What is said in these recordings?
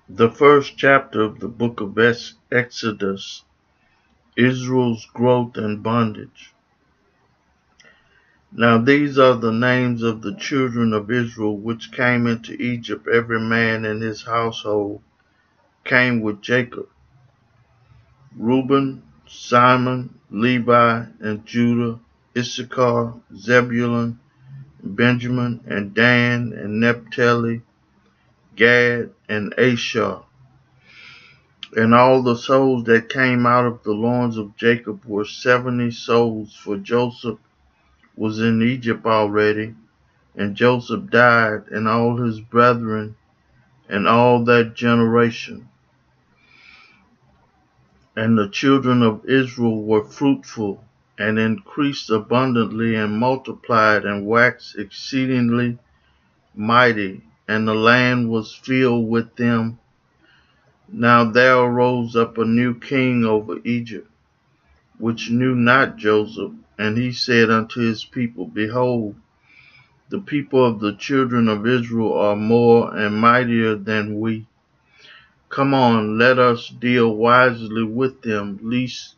The first chapter of the book of Exodus, Israel's growth and bondage. Now these are the names of the children of Israel which came into Egypt. Every man in his household came with Jacob: Reuben, Simon, Levi, and Judah, Issachar, Zebulun, Benjamin, and Dan, and Naphtali, Gad, and Asher. And all the souls that came out of the loins of Jacob were 70 souls, for Joseph was in Egypt already, and Joseph died, and all his brethren, and all that generation. And the children of Israel were fruitful, and increased abundantly, and multiplied, and waxed exceedingly mighty, and the land was filled with them. Now there arose up a new king over Egypt, which knew not Joseph, and he said unto his people, Behold, the people of the children of Israel are more and mightier than we. Come on, let us deal wisely with them, lest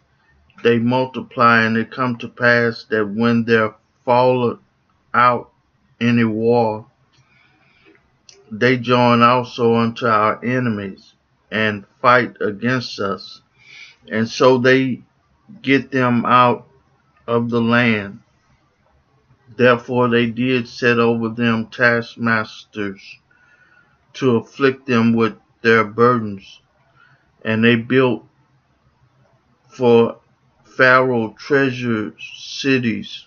they multiply, and it come to pass that when there falleth out any war, they join also unto our enemies, and fight against us, and so they get them out of the land. Therefore they did set over them taskmasters to afflict them with their burdens. And they built for Pharaoh treasure cities,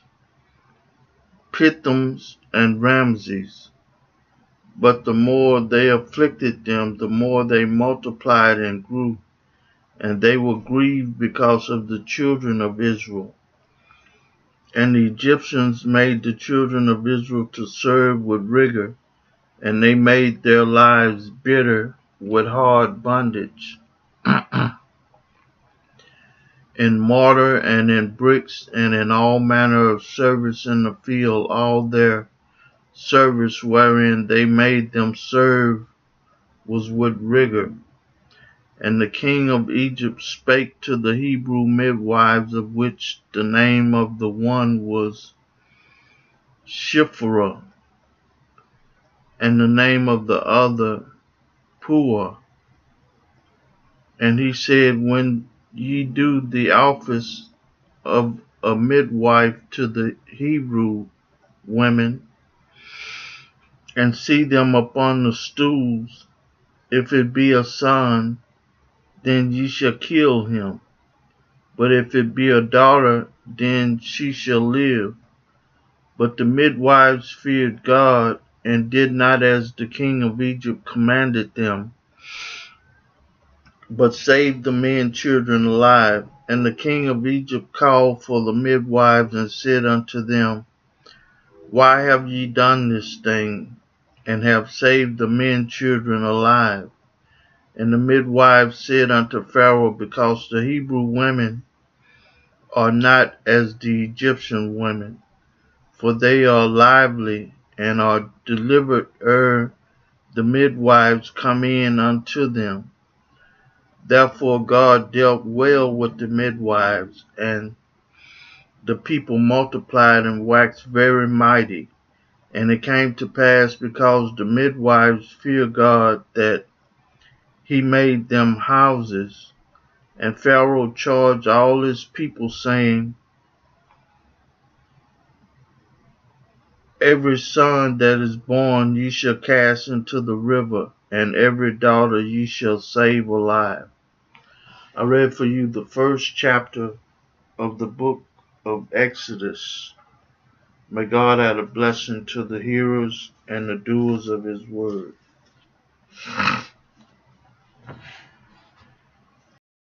Pithims and Ramses. But the more they afflicted them, the more they multiplied and grew, and they were grieved because of the children of Israel. And the Egyptians made the children of Israel to serve with rigor, and they made their lives bitter with hard bondage. In mortar and in bricks and in all manner of service in the field, all their service wherein they made them serve was with rigor. And the king of Egypt spake to the Hebrew midwives, of which the name of the one was Shiphrah, and the name of the other Puah. And he said, When ye do the office of a midwife to the Hebrew women, and see them upon the stools, if it be a son, then ye shall kill him. But if it be a daughter, then she shall live. But the midwives feared God, and did not as the king of Egypt commanded them, but saved the men children alive. And the king of Egypt called for the midwives, and said unto them, Why have ye done this thing, and have saved the men children alive? And the midwives said unto Pharaoh, Because the Hebrew women are not as the Egyptian women, for they are lively, and are delivered ere the midwives come in unto them. Therefore God dealt well with the midwives, and the people multiplied and waxed very mighty. And it came to pass, because the midwives feared God, that he made them houses. And Pharaoh charged all his people, saying, Every son that is born ye shall cast into the river, and every daughter ye shall save alive. I read for you the first chapter of the book of Exodus. May God add a blessing to the hearers and the doers of his word.